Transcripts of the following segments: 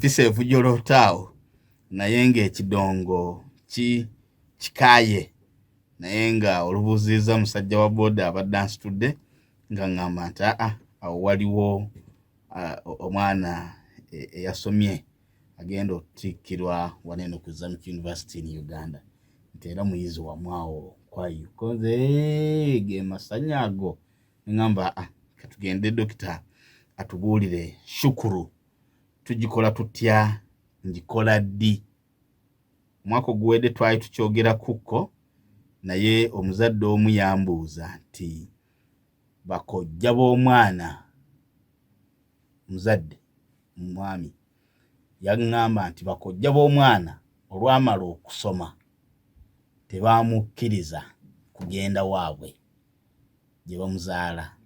empisa evujolotaawo naye ng'ekidongo kikaye naye nga olubuuziza musajja wa booda abadde ansitudde nga ŋŋamba nti awo waliwo omwana eyasomye agenda okutikkirwa waneno ku Islamic University in Uganda nti era muyizi wamwawo kwayo koze ge masanya ago ŋŋamba katugende dokita atubuulire shukuru tugikola tutya ngikola ddi omwaka oguwedde twali tukyogera kuko naye omuzadde omu yambuuza nti bakojja b'omwana omuzadde omwami yaŋŋamba nti bakojja b'omwana olwamala okusoma tebaamukkiriza kugenda waabwe gye bamuzaala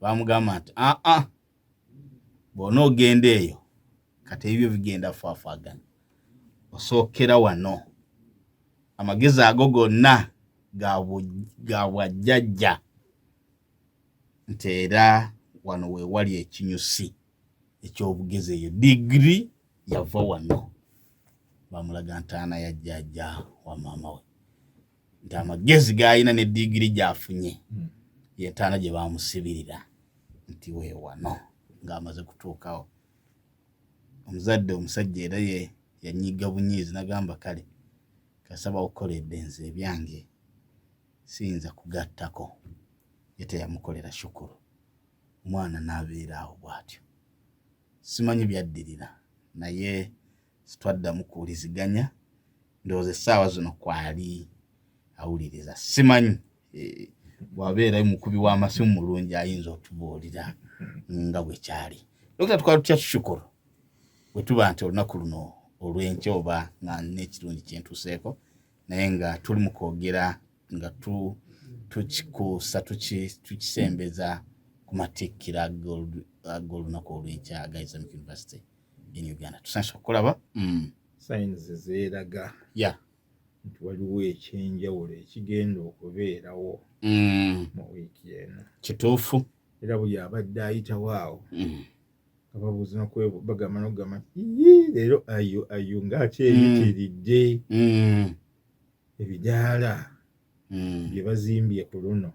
baamugamba nti bw'onoogenda eyo kati ebyo bigenda faafaagana osookera wano amagezi ago gonna ga bwajjajja nti era wano we wali ekinyusi eky'obugezi eyo digiri yava wano bamulaga ntaana ya jjajja wa maama we nti amagezi g'alina ne digiri gy'afunye ye ntaana gye baamusibirira nti we wano ng'amaze kutuukawo omuzadde omusajja era ye yanyiga bunyiizi nagamba kale kasaba okukoledde nze ebyange siyinza kugattako ye teyamukolera shukuru omwana n'abeera awo bw'atyo simanyi byaddirira naye sitwaddamu kuwuliziganya ndowooza essaawa zino kwali awuliriza simanyi bw'abeerayo mukubi w'amasimu mulungi ayinza otubuulira nga bwe kyali dokita tukala tutya tushukuru bwe tuba nti olunaku luno olw'enkya oba nga n'ekirungi kyentuseeko naye nga tuli mu kwogera nga tukikuusa tukisembeza ku matikkira ag'olunaku olw'enkya aga Islamic University in Uganda. Tusanyusa okulaba sayinzi zeeraga nti waliwo ekyenjawulo ekigenda okubeerawo mu wiiki eno. Kituufu. Era buli abadde ayitawo awo ababuuzi bagamba n'okugamba leero ayo ng'ate ebitiridde ebidaala bye bazimbye ku luno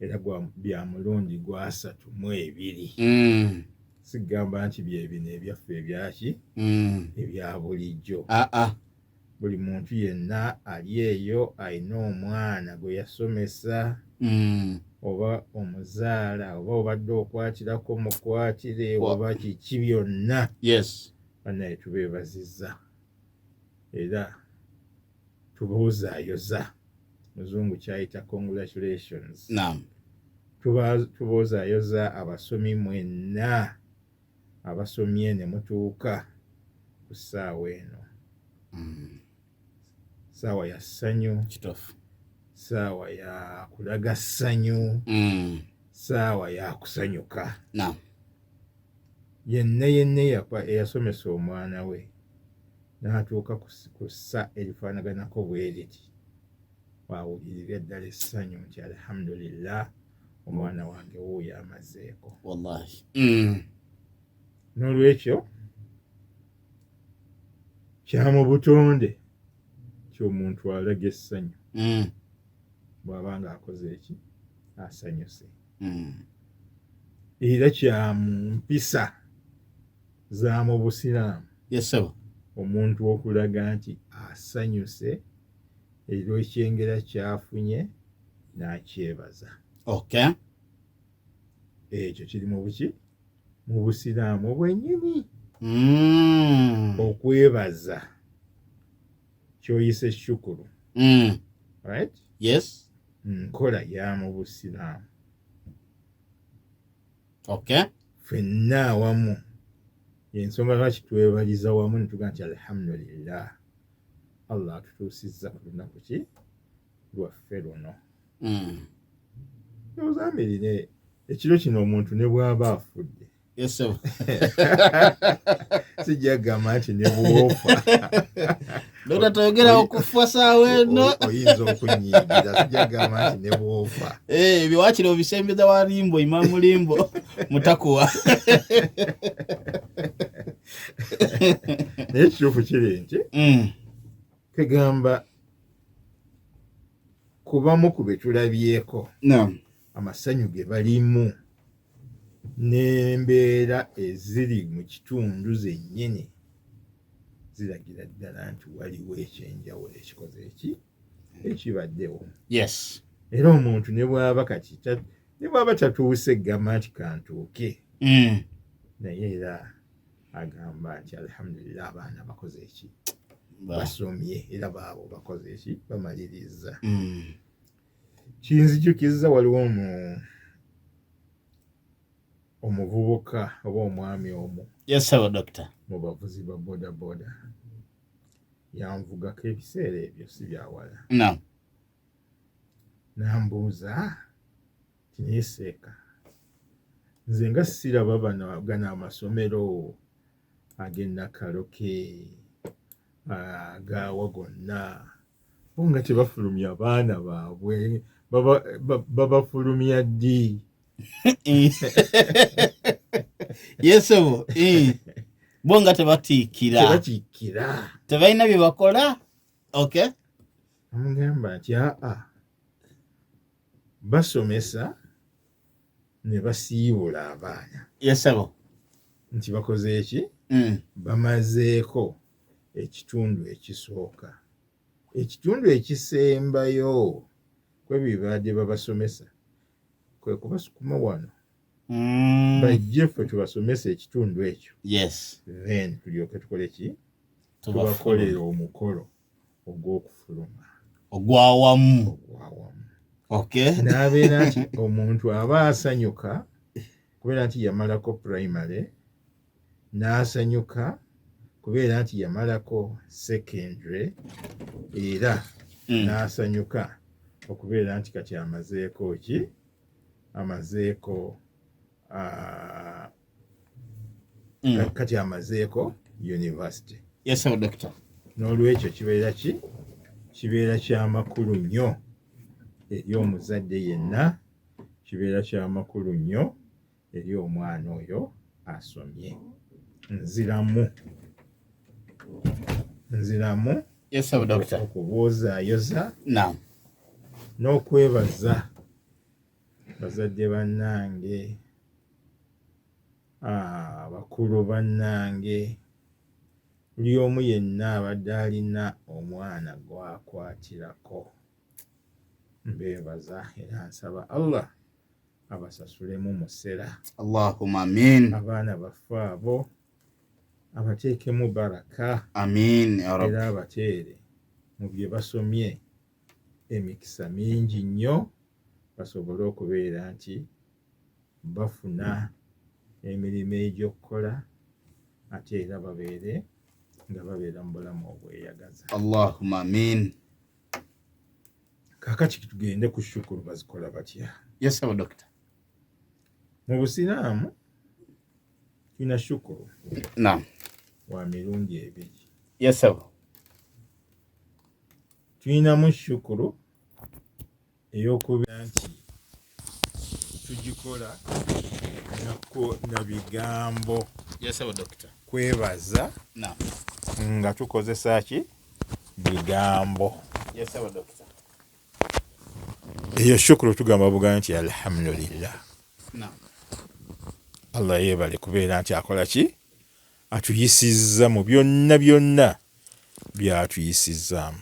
era bya mulundi gwa 32 sigamba nti bye bino ebyaffe ebyaki ebya bulijjo. Buli muntu yenna ali eyo alina omwana gwe yasomesa oba omuzaala oba obadde okwatirako mukwatire oba kiki byonna bannaye tubeebazizza era tubuuzaayoza muzungu kyayita congratulations. Tubuuzaayoza abasomi mwenna abasomye ne mutuuka ku ssaawa eno. Ssaawa ya ssanyu, ssaawa ya kulaga ssanyu, ssaawa ya kusanyuka. Yenna eyasomesa omwana we n'atuuka ku ssa erifaanaganako bwe riti waawulirira ddala essanyu nti alhamdulillah omwana wange wuuyo amazeeko. N'olwekyo kya mu butonde ky'omuntu alaga essanyu bw'aba ng'akoze eki asanyuse. Era kya mu mpisa za mu busiraamu omuntu okulaga nti asanyuse era ekyengera kyafunye n'akyebaza. Ekyo kiri mu buki mu busiraamu bwennyini. Okwebaza kyoyise shukuru. Right? Nkola ya mu busiraamu. Ffenna awamu y'ensonga lwaki twebaliza wamu ne tugaa nti alhamdulillah Allah atutuusizza ku lunaku ki lwaffe luno. Ozaamirire ekiro kino omuntu ne bw'aba afudde sijja gamba nti ne bw'ofa Dokita toyogera okufa saawa eno. Oyinza okunyiigira sijja gamba nti ne bw'ofa. Biwaakiri obisembeza wa Limbo Imaamu Limbo mutakuwa. naye ekituufu kiri nti kegamba kubamu ku be tulabyeko amasanyu ge balimu n'embeera eziri mu kitundu zennyini ziragira ddala nti waliwo ekyenjawulo ekikoze ekibaddewo. Yes. Era omuntu ne bw'aba kati ne bw'aba tatuuse gamba nti kantuuke naye era agamba nti alhamdulillah abaana bakoze eki basomye era baabo bakoze eki bamaliriza. Kinzijukizza waliwo omuvubuka oba omwami omu mu bavuzi ba bodaboda yanvugako ebiseera ebyo si byawala nambuuza tineeseeka nze nga siraba gano amasomero ag'ennakaloke agaawa gonna bo nga tebafulumya abaana baabwe babafulumya ddi? Yeso bo nga tebatiikira tebalina bye bakola. Okay, amugamba nti basomesa ne basiibula abaana. Yesabo nti bakoze eki? Bamazeeko ekitundu ekisooka. Ekitundu ekisembayo kwe bibadde babasomesa kwe kubasukuma wano bajje ffe tubasomesa ekitundu ekyo. Yes. Then tulyoke tukole ki? Tubakolera omukolo ogw'okufuluma ogwawamu. Okay. N'abeera nti omuntu aba asanyuka kubeera nti yamalako primary, n'asanyuka kubeera nti yamalako secondary, era n'asanyuka okubeera nti kati amazeeko ki? Amazeeko kati amazeeko university. Yes, sir, doctor. N'olwekyo kibeera ki? Kibeera kya makulu nnyo eri omuzadde yenna, kibeera kya makulu nnyo eri omwana oyo asomye. Nziramu Yes, sir, doctor. Okubuuzaayoza n'okwebaza bazadde bannange, bakulu bannange, buli omu yenna abadde alina omwana gw'akwatirako. Mbeebaza era nsaba Allah abasasulemu musera. Allahumma amin. Abaana baffe abo abateekemu baraka. Amin ya Rabbi. Era abateere mu bye basomye emikisa mingi nnyo basobole okubeera nti bafuna emirimu egy'okukola ate era babeere nga babeera mu bulamu obweyagaza. Allahumma amin. Kaakati tugende ku shukuru bazikola batya? Yes, sir, doctor. Mu Busiraamu tulina shukuru wa mirundi ebiri. Yes, sir. Tulinamu shukuru ey'okubeera nti tugikola na bigambo. Yes, sir, doctor. Kwebaza nga tukozesa ki? Bigambo. Yes, sir, doctor. Eyo shukuru tugamba buganda nti alhamdulillah. Allah yeebale kubeera nti akola ki? Atuyisizza mu byonna by'atuyisizzaamu.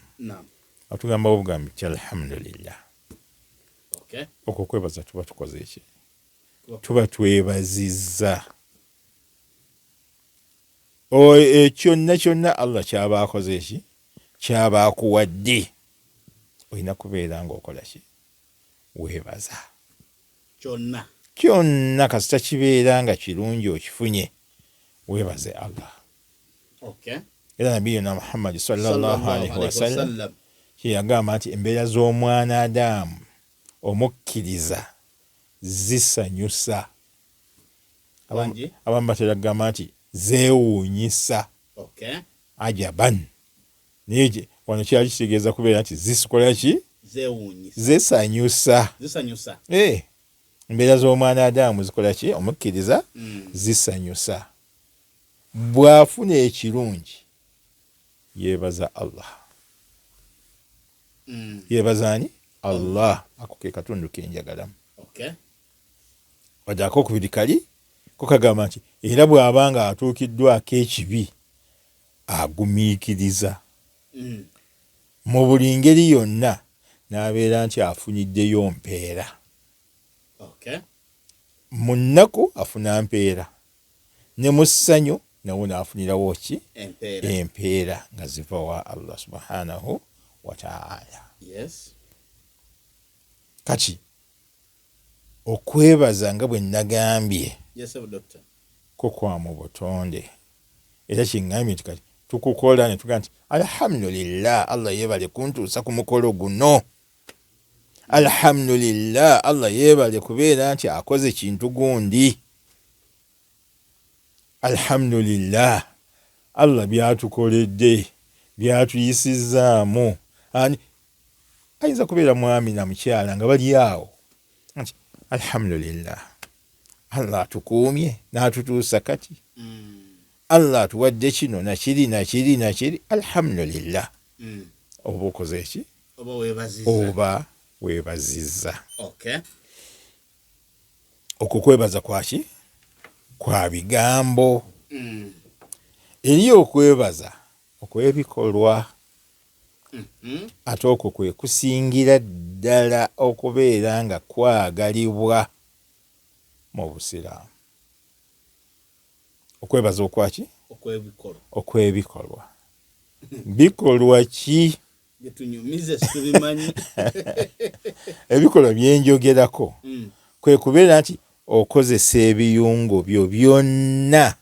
Atugamba obugambi nti alhamdulillah. Okay. Okwo kwebaza tuba tukoze ki? Tuba twebazizza kyonna Allah kyaba akoze ki? Kyaba akuwadde. Olina kubeera ng'okola ki? Weebaza. Kyonna kasita kibeera nga kirungi okifunye weebaze Allah. Okay. Era nabiyuna Muhammad sallallahu alaihi wasallam yagamba nti embeera z'omwana Adamu omukkiriza zisanyusa. Abamu batera kugamba nti zeewuunyisa. Okay. Ajaban. Naye wano kyali kitegeeza kubeera nti zisikola ki? Zisanyusa. Embeera z'omwana Adamu zikola ki? Omukkiriza zisanyusa. bw'afuna ekirungi yeebaza Allah. Yeebaza ani? Allah. Ako ke katundu kenjagalamu. Wadde akokubiri kali ko kagamba nti era bw'abanga atuukiddwako ekibi agumiikiriza mu buli ngeri yonna n'abeera nti afuniddeyo mpeera. Mu nnaku afuna mpeera, ne mu ssanyu nawo n'afunirawo ki? Empeera nga ziva wa Allah subhanahu wa ta'ala. Kati okwebaza nga bwe nagambye ko kwa mu butonde, era kiŋŋambye nti kati tukukola ne tugaa nti alhamdulillah, Allah yeebale kuntuusa ku mukolo guno. Alhamdulillah, Allah yeebale kubeera nti akoze kintu gundi. Alhamdulillah, Allah byatukoledde, byatuyisizaamu. Ayinza kubeera mwami na mukyala nga bali awo nti alhamdulillah, Allah atukuumye n'atutuusa kati. Allah atuwadde kino nakiri nakiri nakiri, alhamdulillah. Oba okoze ki? Oba weebazizza. Okukwebaza kwaki? Kwa bigambo. Eri okwebaza okw'ebikolwa. Ate okwo kwe kusingira ddala okubeera nga kwagalibwa mu Busiraamu. Okwebaza okwaki? Okw'ebikolwa. Bikolwa ki? Ebikolwa byenjogerako kwe kubeera nti okozesa ebiyungo byo byonna,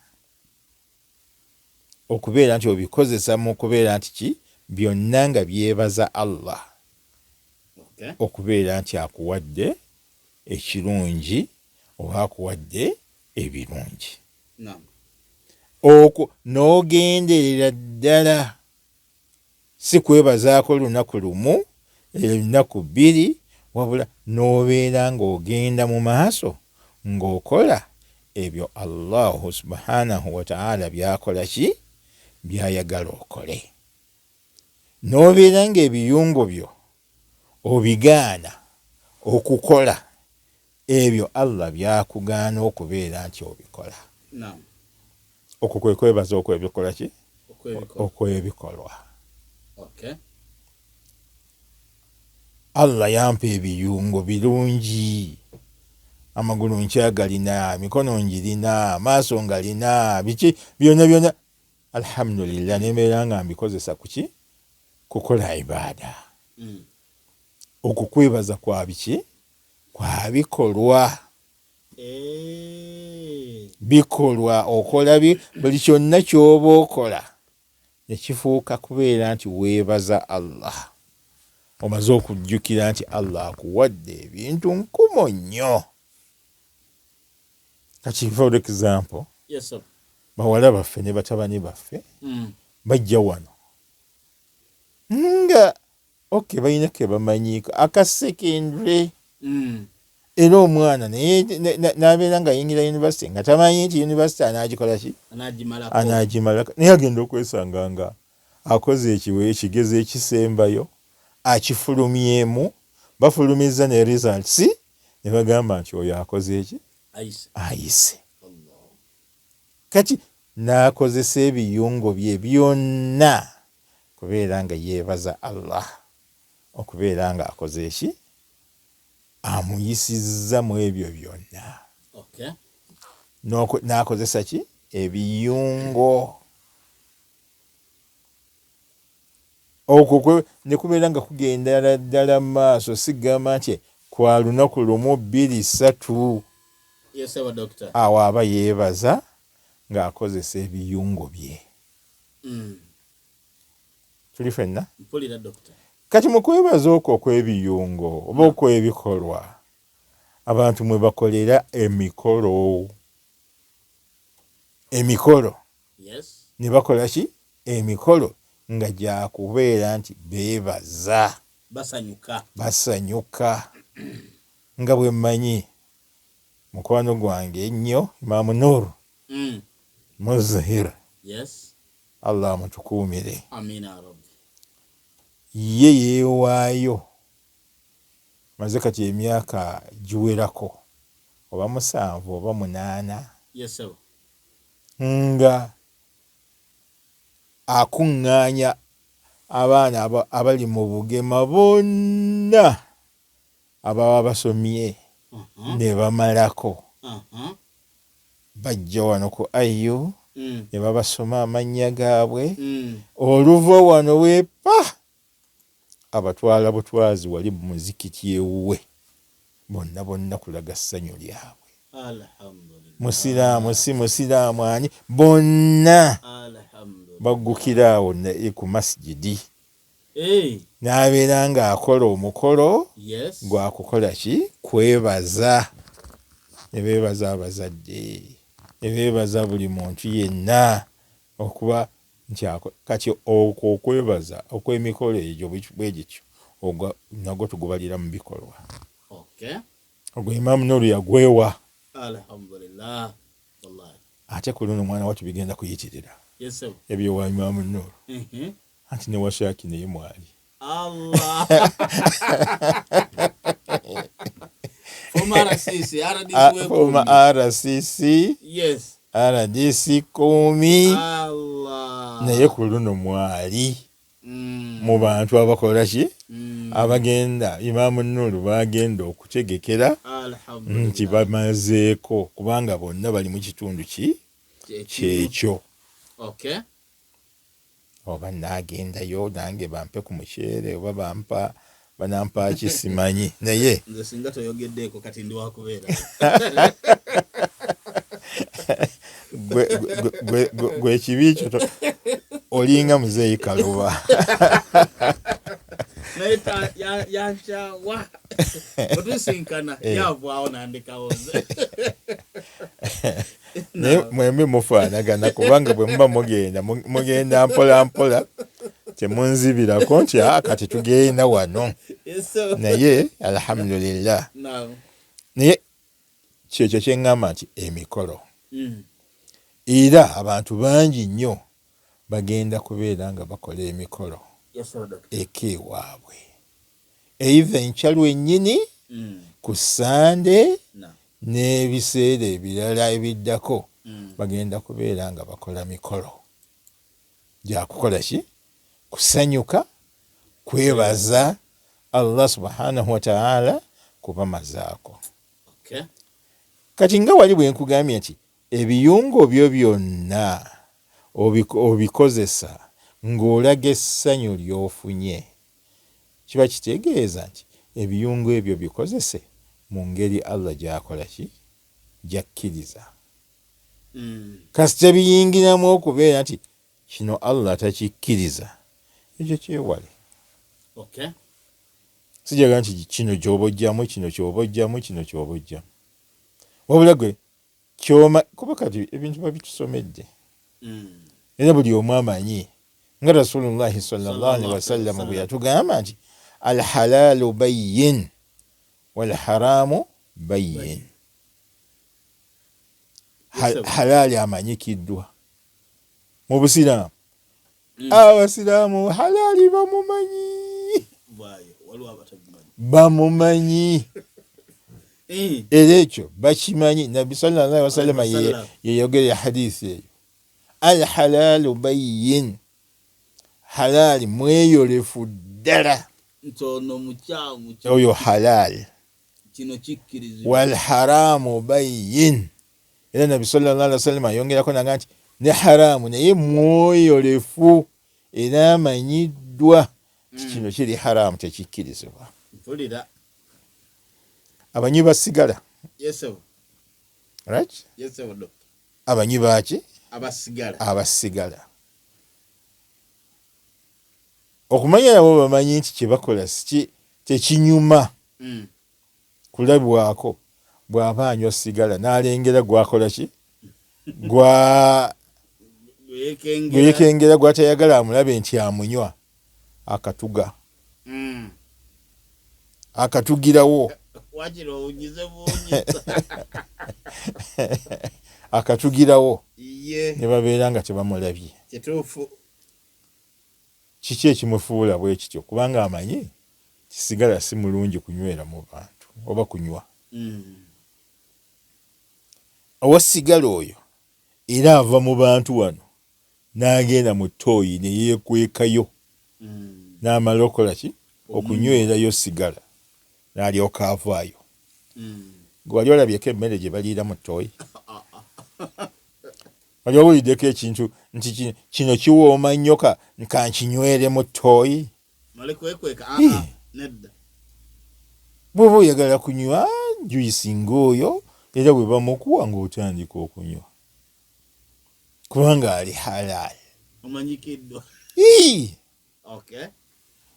okubeera nti obikozesa mu kubeera nti ki? Byonna nga byebaza Allah. Okubeera nti akuwadde ekirungi oba akuwadde ebirungi. Okwo n'ogenderera ddala, si kwebazaako lunaku lumu, lunaku bbiri, wabula n'obeera ng'ogenda mu maaso ng'okola ebyo Allahu subhanahu wa ta'ala byakola ki? Byayagala okole. N'obeera ng'ebiyungo byo obigaana okukola ebyo Allah byakugaana okubeera nti obikola. Okwo kwe kwebaza okw'ebikola ki? Okw'ebikolwa. Allah yampa ebiyungo birungi. Amagulu nkyagalina, mikono ngirina, amaaso ngalina, biki byonna byonna. Alhamdulillah, nembeera nga mbikozesa kuki? Kukola ibaada. Okukwebaza kwa biki? Kwa bikolwa. Bikolwa okola buli kyonna ky'oba okola ne kifuuka kubeera nti weebaza Allah. Omaze okujjukira nti Allah akuwadde ebintu nkumu nnyo. Kati for example, bawala baffe ne batabani baffe bajja wano nga balina ke bamanyiiko akasekendule. Era omwana n'abeera nga ayingira yunivasite nga tamanyi nti yunivasite anaagikola ki? Anaagimalako. Naye agenda okwesanga nga akoze ekigezi ekisembayo, akifulumyemu, bafulumiza ne results ne bagamba nti oyo akoze eki? Ayise. Kati n'akozesa ebiyungo bye byonna kubeera nga yeebaza Allah, okubeera nga akoze eki? Amuyisizza mu ebyo byonna. N'akozesa ki? Ebiyungo. Okwo ne kubeera nga kugenda ddala maaso, sigamba nti kwa lunaku lumu, bbiri, ssatu. Awo aba yeebaza ng'akozesa ebiyungo bye. Tuli ffenna? Kati mu kwebaza okwo okw'ebiyungo oba okw'ebikolwa, abantu mwe bakolera emikolo. Ne bakola ki? Emikolo nga gyakubeera nti beebaza, basanyuka. Nga bwe mmanyi mukwano gwange ennyo Imaamu Nuuru muzhir. Yes. Allah mutukuumire. Amina rabbi. Ye yeewaayo maze kati emyaka giwerako oba 7 oba 8. Yes sir. Nga akuŋŋaanya abaana abali mu bugema bonna ababa basomye ne bamalako bajja wano ku ayo ne babasoma amannya gaabwe oluva wano weepa abatwala butwazi wali mu muzikiti ewuwe bonna kulaga ssanyu lyabwe. Alhamdulillah. Musiraamu si musiraamu ani bonna baggukira awo ku masjidi. N'abeera ng'akola omukolo gwa kukola ki? Kwebaza. Ne beebaza abazadde, ne beebaza buli muntu yenna okuba nti kati okwebaza okw'emikolo egyo bwe gityo nagwo tugubalira mu bikolwa. Ogwo Imaamu Nuuru yagwewa. Alhamdulillah. Ate ku luno omwana wattu bigenda kuyitirira. Yes sir. Ebyo wa Imaamu Nuuru. Anti ne Washaki naye mwali. Allah. Former RCC. Yes. RDC Kumi. Allah. Naye ku luno mwali. Mu bantu abakola ki? Abagenda Imaamu Nuuru bagenda okutegekera nti bamazeeko kubanga bonna bali mu kitundu kyekyo. Okay. Oba nagendayo nange bampe ku muceere oba banampa kisimanyi naye nze singa toyogeddeeko kati ndi wakubeera. gwe ekibi kyo olinga muzeeyi Kaluba. Naye yankyawa otusinkana yavaawo nandikawoze. Naye mwembi mufaanagana kubanga bwe muba mugenda mpola temunzibirako nti kati tugenda wano. Naye alhamdulillah. Naye kyekyo kyeŋŋamba nti emikolo era abantu bangi nnyo bagenda kubeera nga bakola emikolo eka ewaabwe eitha enkya lwennyini ku Sande n'ebiseera ebirala ebiddako bagenda kubeera nga bakola mikolo gyakukola ki? Kusanyuka, kwebaza Allah subhanahu wa ta'ala kubamazaako. Kati nga wali bwe nkugambye nti ebiyungo byo byonna obikozesa ng'olaga essanyu ly'ofunye, kiba kitegeeza nti ebiyungo ebyo bikozese mu ngeri Allah gy'akola ki? Gy'akkiriza. Kasita biyingiramu okubeera nti kino Allah takikkiriza, ekyo kyewale. Sijaga nti kino ky'obojjamu, kino ky'obojjamu, kino ky'obojjamu. Wabula gwe kyoma kuba kati ebintu babitusomedde. Era buli omu amanyi nga Rasulullahi sallallahu alaihi wasallam bwe yatugamba nti alhalalu bayyin walharamu bayyin. Halali amanyikiddwa mu Busiraamu. Abasiraamu halali bamumanyi. Era ekyo bakimanyi. Nabbi sallallahu alaihi wasallam yeyogera hadiisi eyo. Alhalalu bayyin. Halali mweyolefu ddala. Oyo halal. Walharamu bayyin. Era Nabbi sallallahu alaihi wasallam ayongerako naga nti ne haramu naye mweyolefu era amanyiddwa kino kiri haramu tekikkirizibwa. Abanywi ba sigala. Right? Abanywi baki? Abasigala. Okumanya nabo bamanyi nti kye bakola tekinyuma kulabwako. Bw'aba anywa sigala n'alengera gwakola ki? Gwekengera gwatayagala amulabe nti amunywa akatuga. Akatugirawo. akatugirawo ye ne babeera nga tebamulabye. kituufu Kiki ekimufuula bwe kityo? Kubanga amanyi kisigala si mulungi kunywera mu bantu oba kunywa. Owasigala oyo era ava mu bantu wano n'agenda mu ttooyi ne yeekwekayo n'amala okola ki? Okunywerayo sigala n'alyoka avaayo. Wali olabyeko emmere gye baliira mu ttooyi? Wali owuliddeko ekintu nti kino kiwooma nnyo ka nkinywere mu ttooyi? nedda bw'oba oyagala kunywa juyisi ng'oyo era bwe bamukuwa ng'otandika okunywa kubanga ali halaali. omanyikiddwa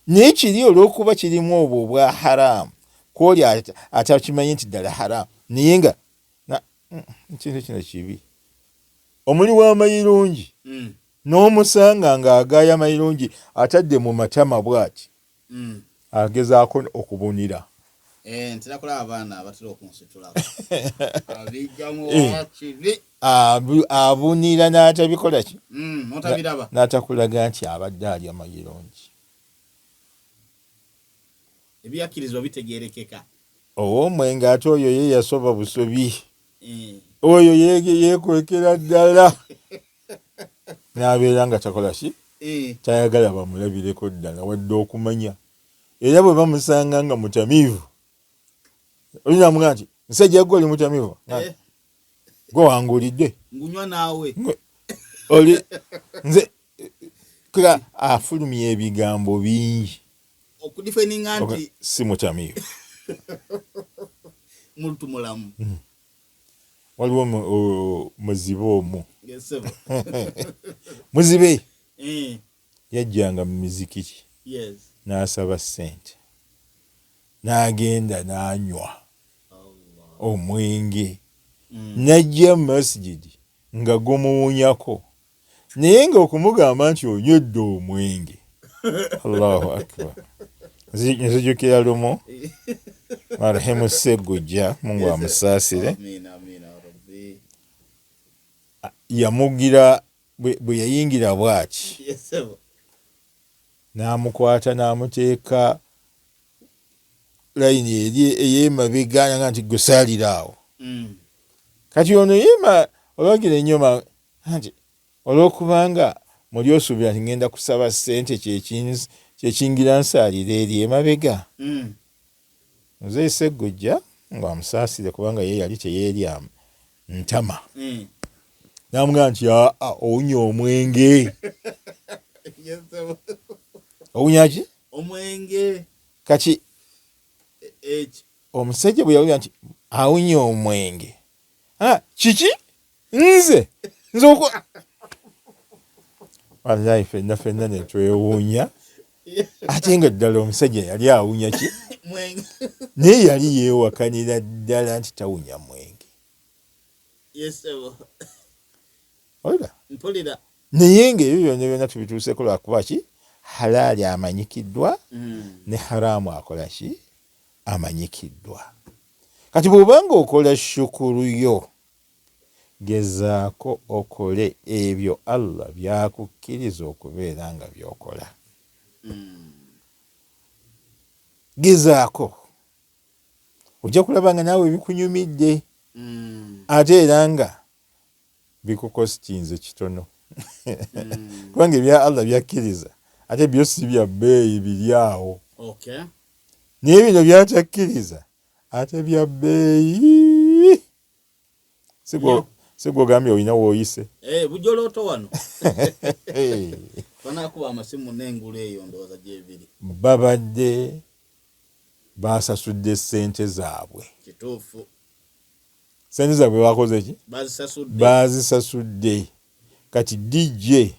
naye kiri olw'okuba kirimu obwo obwa haraamu kwoli atakimanyi nti ddala haraamu naye nga ekintu kino kibi. Omuli w'amayirungi n'omusanga ng'agaaya amayirungi atadde mu matama bw'ati agezaako okubunira. ntera kulaba abaana abatera okunsitulako abijjamu wakibi abunira n'atabikola ki? notabiraba n'atakulaga nti abadde ali amayirungi. ebyakkirizibwa bitegeerekeka. Ow'omwenge ate oyo ye yasoba busobi. Oyo yeekwekera ddala n'abeera nga takola ki? Tayagala bamulabireko ddala wadde okumanya. Era bwe bamusanga nga mutamiivu olinamuga nti nsajja gwe oli mutamiivu gwe wangulidde ngunywa naawe oli nze afulumya ebigambo bingi okudifeninga nti si mutamiivu. muntu mulamu. Waliwo muzibe omu muzibe yajjanga mu mizikiti n'asaba ssente n'agenda n'anywa omwenge n'ajja mu masjidi nga gumuwunyako naye nga okumugamba nti onywedde omwenge. Allahu akbar. Nzijukira lumu marehemu Sseggujja Mungu amusaasire yamugira bwe yayingira bwaki n'amukwata n'amuteeka layini ey'emabega nga nti gusaalira awo. Kati ono yema olwagira ennyoma nti olw'okubanga muli osuubira nti ngenda kusaba ssente kyekingira nsaalira eri emabega. Nze Sseggujja ng'amusaasire kubanga ye yali teyeerya ntama. N'amugamba nti owunya omwenge. Owunya ki? Omwenge. Kati omusajja bwe yawulira nti awunya omwenge kiki? Nze wallahi ffenna ne twewuunya ate nga ddala omusajja yali awunya ki? Naye yali yeewakanira ddala nti tawunya mwenge. Mpulira. Naye ng'ebyo byonna byonna tubituuseko lwakuba ki? Halaali amanyikiddwa ne haraamu akola ki? Amanyikiddwa. Kati bw'obanga okola shukuru yo gezaako okole ebyo Allah byakukkiriza okubeera nga byokola. Gezaako ojja kulaba nga naawe bikunyumidde ate era nga bikukositinze kitono kubanga ebya Allah byakkiriza ate byo si bya bbeeyi biri awo. Naye bino byatakkiriza ate bya bbeeyi. Si gw'ogambye olina w'oyise. Bujolooto wano banakuba amasimu n'engulu eyo ndowooza gyebiri. Babadde basasudde ssente zaabwe. Kituufu. Ssente zaabwe bakoze ki? Bazisasudde. Kati DJ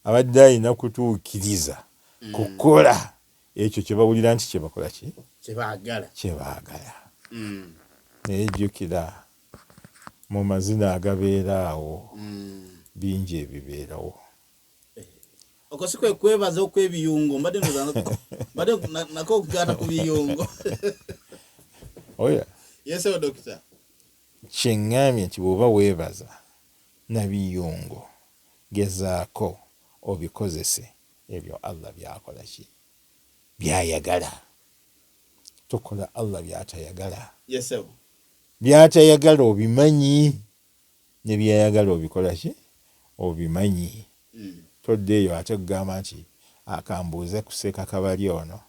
abadde alina kutuukiriza kukola ekyo kye bawulira nti kye bakola ki? Kye baagala. Naye jjukira mu mazina agabeera awo bingi ebibeerawo. Okosi kwe kwebaza okw'ebiyungo mbadde nako okugaata ku biyungo. Oya. Yesewo dokita. Kye ŋŋambye nti bw'oba weebaza nabiyungo gezaako obikozese ebyo Allah byakola ki byayagala. Tukola Allah byatayagala. Yes sir. Byatayagala obimanyi ne byayagala obikola ki obimanyi. Toddeeyo ate kugamba nti akambuuze kuseeka Kabali ono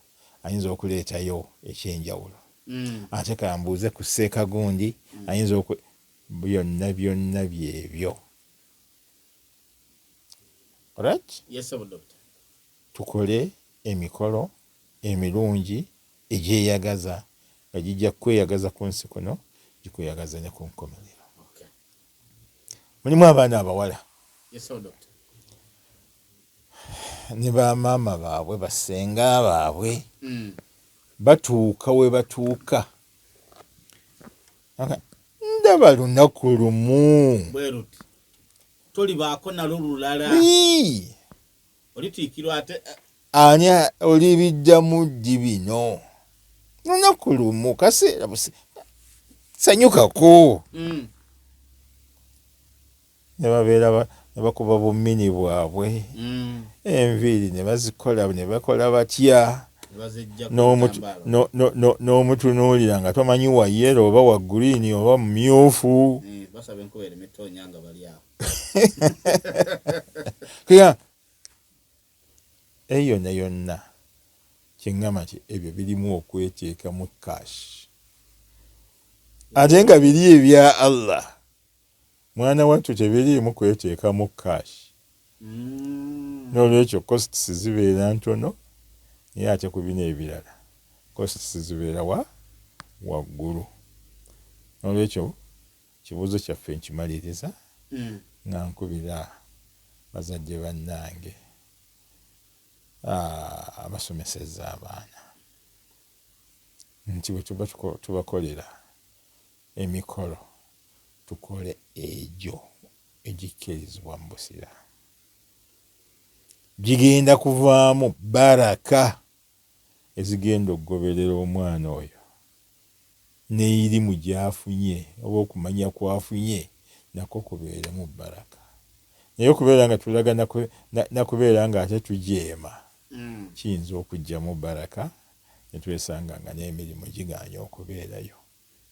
ayinza okuleetayo ekyenjawulo. Ate kambuuze kuseeka gundi ayinza byonna byebyo. Alright? Yes sir, doctor. Tukole emikolo emirungi egyeyagaza nga gijja kweyagaza ku nsi kuno gikweyagaza ne ku nkomerero. Okay. Mulimu abaana abawala. Yes sir, doctor. Ne bamaama baabwe basenga baabwe batuuka we batuuka ndaba lunaku lumu bweruti toli baako nalo lulala olitiikirwa ate ani olibiddamu ddi bino lunaku lumu kaseera sanyukako ne babeera ne bakuba bummini bwabwe enviiri ne bazikola ne bakola batya n'omutunuulira nga tomanyi wa yero oba wa guliini oba mumyufu eyo yonna yonna kyeŋŋamba nti ebyo birimu okweteeka mu kashi ate nga biri ebya Allah mwana wattu tebiriimu kweteeka mu kashi. N'olwekyo costs zibeera ntono naye ate ku bino ebirala costs zibeera waggulu. N'olwekyo kibuuzo kyaffe nkimaliriza nga nkubira bazadde bannange abasomesezza abaana nti bwe tuba tubakolera emikolo tukole egyo egikkirizibwa mu busira gigenda kuvaamu baraka ezigenda okugoberera omwana oyo n'erimu gy'afunye oba okumanya kwafunye nako kubeeremu baraka. Naye okubeera nga tulaga nakubeera nga ate tujeema kiyinza okujjamu baraka ne twesanga nga n'emirimu giganya okubeerayo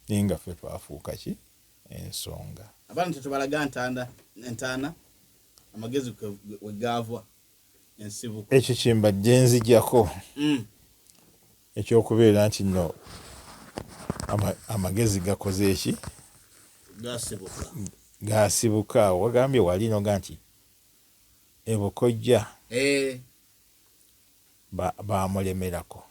naye nga ffe twafuuka ki ensonga. Abaana tetubalaga entaana amagezi wegaavwa ensibuko. Ekyo kyembadde nzijjako ekyokubeera nti nno amagezi gakoze eki gasibuka. Wagambye wali noga nti ebukojja bamulemerako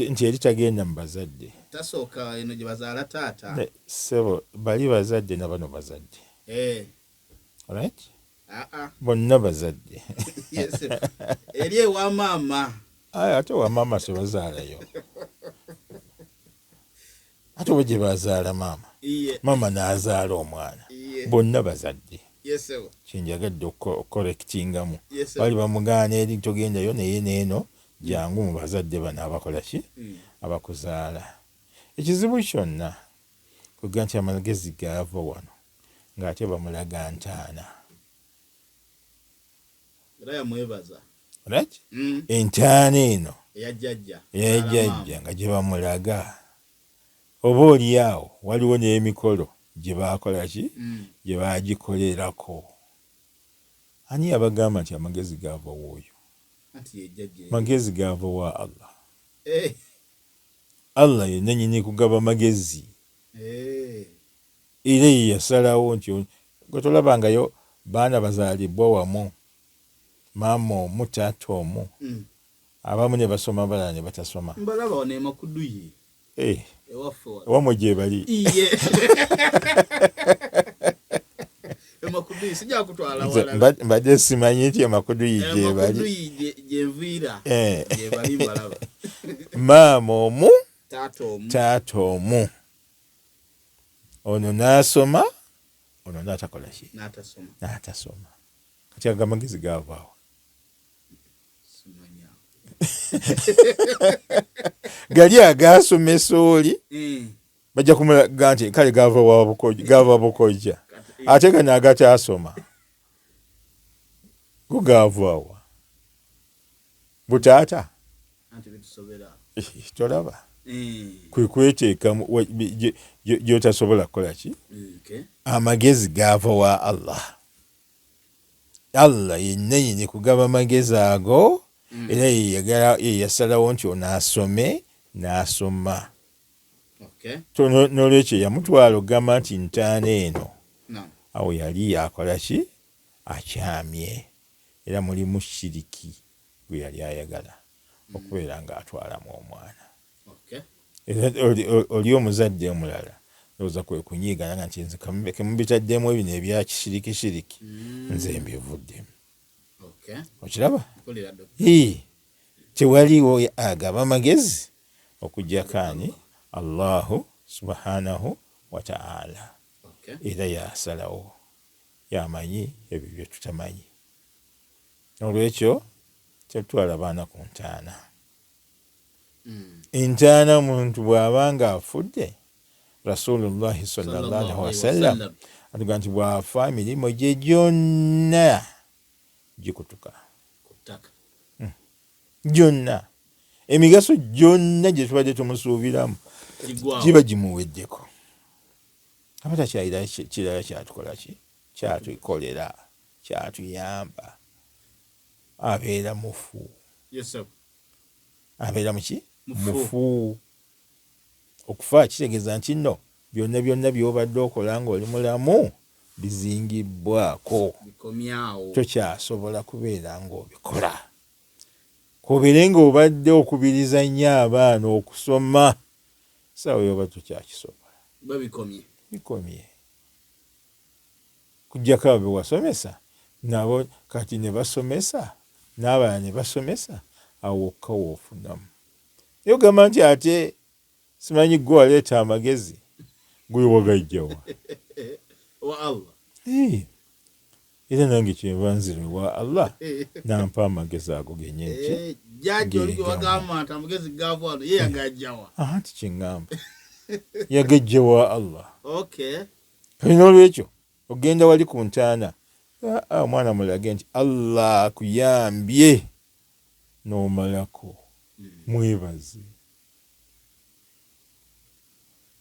nti eri tagenda mu bazadde tasooka eno gye bazaala taata sebo bali bazadde na bano bazadde alright bonna bazadde eri ewa maama ate wa maama tebazaalayo ate bwe gye bazaala maama n'azaala omwana bonna bazadde. Kyenjagadde okukorekitingamu bali bamugaana eri togendayo naye neeno jangu mu bazadde bano abakola ki abakuzaala. Ekizibu kyonna kuga nti amagezi gaava wano ng'ate bamulaga ntaana right? Entaana eno eyajjajja nga gye bamulaga oba oli awo waliwo n'emikolo gye baakola ki gye baagikolerako. Ani abagamba nti amagezi gaava w'oyo? Magezi gaava wa Allah. Allah ye nannyini kugaba magezi era ye yasalawo nti gwe tolabangayo baana bazaalibwa wamu maama omu taata omu abamu ne basoma abalala ne batasoma. Mbalaba wano emakuduyi ewamwe gye bali emakuduyi sijja kutwala wala mbadde simanyi nti emakuduyi gye bali gyenviira gye bali mbalaba maama omu taata omu ono n'asoma ono n'atakola ki n'atasoma. Kati aga magezi gaavaawo gali agaasomesa oli bajja kumulaga nti kale gaava bukojja ate gano agakyasoma gugavaawa butaata tolaba kwe kweteeka gyotasobola kukola ki amagezi gaava wa Allah yennyini kugaba amagezi ago era yeyasalawo nti ono asome n'asoma n'olwekyo yamutwala ogamba nti ntaana eno awo yali yakola ki akyamye era mulimu shiriki gwe yali ayagala okubeera ng'atwalamu omwana oli omuzadde omulala ndowooza kwe kunyiigana nti nze kemubitaddemu ebino ebya kishirikishiriki nze mbivuddemu okiraba tewaliwo agaba amagezi okujjakaani Allahu subhanahu wa ta'ala era yasalawo yamanyi ebyo bye tutamanyi olwekyo tetwala baana ku ntaana entaana muntu bw'aba nga afudde Rasulullahi sallallahu alaihi wasallam atuga nti bw'afa emirimu gye gyonna gikutuka gyonna emigaso gyonna gye tubadde tumusuubiramu giba gimuweddeko abata kyayira kirala kyatukola ki kyatukolera kyatuyamba abeera mufu abeera muki mufu okufa kitegeeza nti nno byonna byonna by'obadde okola ng'oli mulamu bizingibbwako tokyasobola kubeera ng'obikola kubeere ng'obadde okubiriza nnyo abaana okusoma sawa yoba tokyakisobola bikomye kujjako abo bewasomesa nabo kati ne basomesa n'abalala ne basomesa awo wokka woofunamu naye ogamba nti ate simanyi gwe waleeta amagezi gwe wagajjawa wa Allah era nange kyenva nzire wa Allah nampa amagezi ago genyenki jjajja oli gwe wagamba nti amagezi gaava wano ye yagajjawa anti kyeŋŋamba yagajja wa Allah kati n'olwekyo ogenda wali ku ntaana omwana mulage nti Allah akuyambye n'omalako mwebaze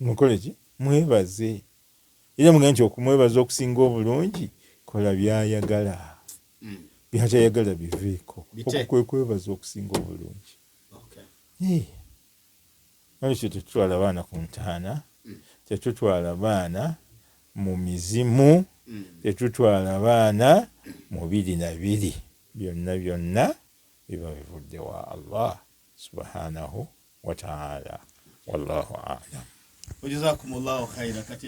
mukole ki mwebaze era mugambe nti okumwebaza okusinga obulungi kola byayagala byatayagala biveeko okwo kwe kwebaza okusinga obulungi nolwekyo tetutwala baana ku ntaana tetutwala baana mu mizimu tetutwala baana mu biri na biri byonna byonna biba bivudde wa Allah subhanahu wa ta'ala wallahu a'lam. Jazakumullahu khairan. Kati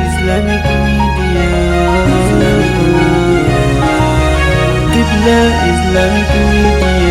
Islamic Media. Islamic Media.